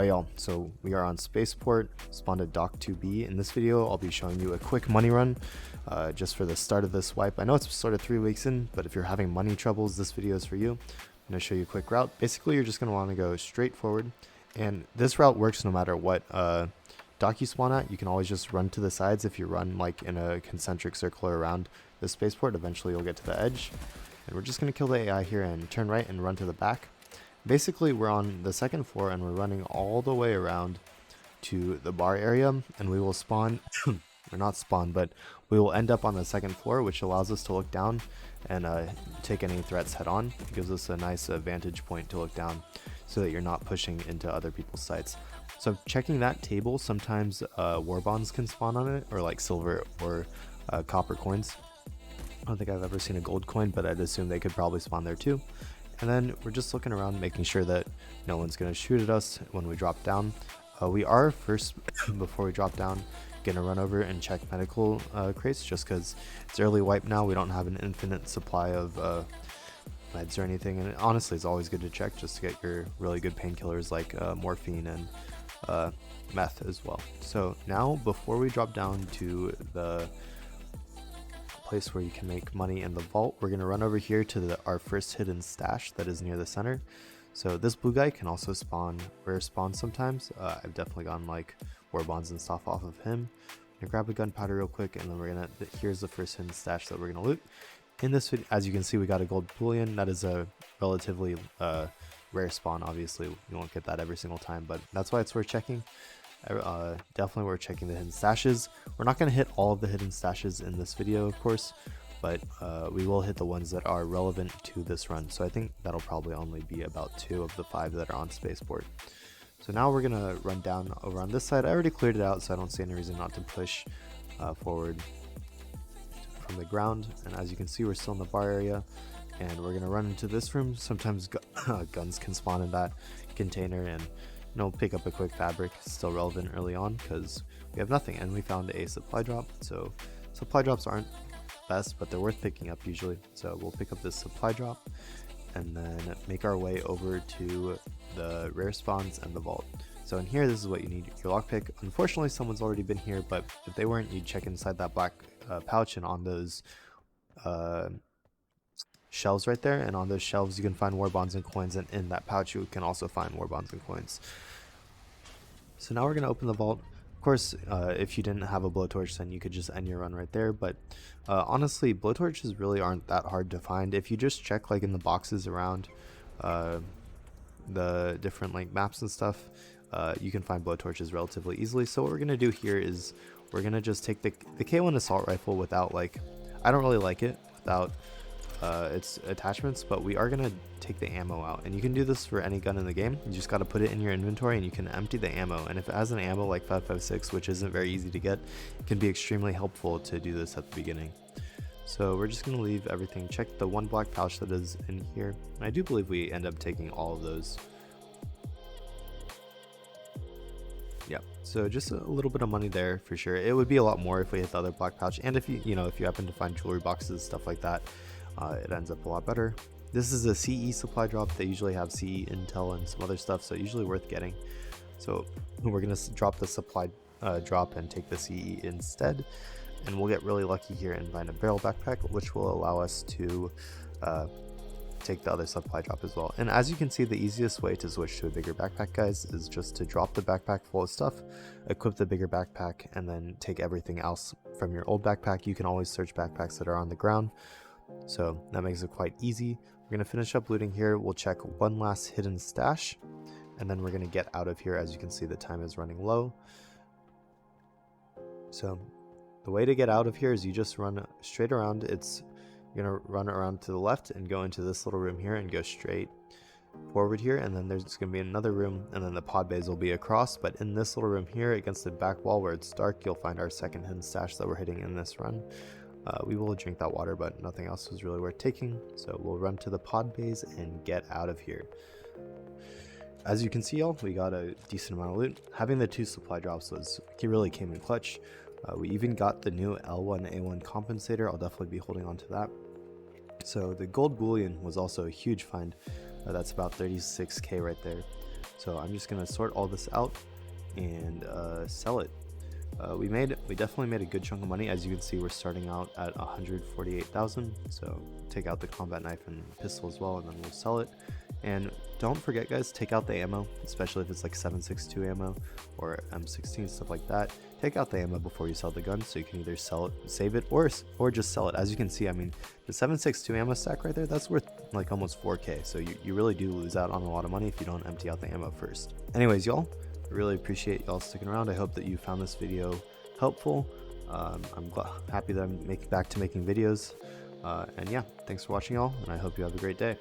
Y'all, so we are on Spaceport, spawned at Dock 2B. In this video, I'll be showing you a quick money run just for the start of this wipe. I know it's sort of 3 weeks in, but if you're having money troubles, this video is for you. I'm going to show you a quick route. Basically, you're just going to want to go straight forward, and this route works no matter what dock you spawn at. You can always just run to the sides. If you run like in a concentric circle around the Spaceport, eventually you'll get to the edge. And we're just going to kill the AI here and turn right and run to the back. Basically, we're on the second floor and we're running all the way around to the bar area, and we will spawn, or not spawn, but we will end up on the second floor, which allows us to look down and take any threats head on. It gives us a nice vantage point to look down so that you're not pushing into other people's sites. So checking that table, sometimes war bonds can spawn on it, or like silver or copper coins. I don't think I've ever seen a gold coin, but I'd assume they could probably spawn there too. And then we're just looking around, making sure that no one's going to shoot at us when we drop down. We are first, before we drop down, going to run over and check medical crates, just because it's early wipe now. We don't have an infinite supply of meds or anything. And honestly, it's always good to check just to get your really good painkillers like morphine and meth as well. So now, before we drop down to the place where you can make money in the vault, we're going to run over here to our first hidden stash that is near the center. So this blue guy can also spawn rare spawns sometimes. I've definitely gotten like war bonds and stuff off of him. I'm gonna grab a gunpowder real quick, and then here's the first hidden stash that we're gonna loot. In this video, as you can see, we got a gold bullion. That is a relatively rare spawn. Obviously you won't get that every single time, but that's why it's worth checking. Definitely worth checking the hidden stashes. We're not going to hit all of the hidden stashes in this video, of course, but we will hit the ones that are relevant to this run. So I think that'll probably only be about 2 of the 5 that are on Spaceport. So now we're going to run down over on this side. I already cleared it out, so I don't see any reason not to push forward from the ground. And as you can see, we're still in the bar area, and we're going to run into this room. Sometimes guns can spawn in that container, and pick up a quick fabric. Still relevant early on because we have nothing, and we found a supply drop. So supply drops aren't best, but they're worth picking up usually. So we'll pick up this supply drop and then make our way over to the rare spawns and the vault. So in here, this is what you need: your lockpick. Unfortunately, someone's already been here, but if they weren't, you'd check inside that black pouch, and on those shelves right there, and on those shelves you can find war bonds and coins, and in that pouch you can also find war bonds and coins. So now we're going to open the vault. Of course, if you didn't have a blowtorch, then you could just end your run right there, but honestly, blowtorches really aren't that hard to find. If you just check like in the boxes around the different like maps and stuff, you can find blowtorches relatively easily. So what we're going to do here is we're going to just take the K1 assault rifle without, like, I don't really like it without its attachments, but we are gonna take the ammo out, and you can do this for any gun in the game. You just got to put it in your inventory and you can empty the ammo, and if it has an ammo like 5.56, which isn't very easy to get, it can be extremely helpful to do this at the beginning. So we're just gonna leave everything. Check the one black pouch that is in here, and I do believe we end up taking all of those. Yeah, so just a little bit of money there for sure. It would be a lot more if we hit the other black pouch, and if you happen to find jewelry boxes, stuff like that, it ends up a lot better. This is a CE supply drop. They usually have CE intel and some other stuff, so usually worth getting. So we're gonna drop the supply drop and take the CE instead, and we'll get really lucky here and find a barrel backpack, which will allow us to take the other supply drop as well. And as you can see, the easiest way to switch to a bigger backpack, guys, is just to drop the backpack full of stuff, equip the bigger backpack, and then take everything else from your old backpack. You can always search backpacks that are on the ground, so that makes it quite easy. We're going to finish up looting here. We'll check one last hidden stash, and then we're going to get out of here. As you can see, the time is running low. So the way to get out of here is you just run straight around. You're going to run around to the left and go into this little room here and go straight forward here, and then there's going to be another room, and then the pod bays will be across. But in this little room here against the back wall where it's dark, you'll find our second hidden stash that we're hitting in this run. We will drink that water, but nothing else was really worth taking, so we'll run to the pod bays and get out of here. As you can see, y'all, we got a decent amount of loot. Having the 2 supply drops really came in clutch. We even got the new L1A1 compensator. I'll definitely be holding on to that. So the gold bullion was also a huge find. That's about 36k right there. So I'm just gonna sort all this out and sell it. We definitely made a good chunk of money. As you can see, we're starting out at 148,000. So take out the combat knife and pistol as well, and then we'll sell it. And don't forget, guys, take out the ammo, especially if it's like 7.62 ammo or M16, stuff like that. Take out the ammo before you sell the gun, so you can either sell it, save it, or just sell it. As you can see, I mean, the 7.62 ammo stack right there, that's worth like almost 4K. So you really do lose out on a lot of money if you don't empty out the ammo first. Anyways, y'all, I really appreciate y'all sticking around. I hope that you found this video helpful. I'm happy that I'm back to making videos. And yeah, thanks for watching, y'all, and I hope you have a great day.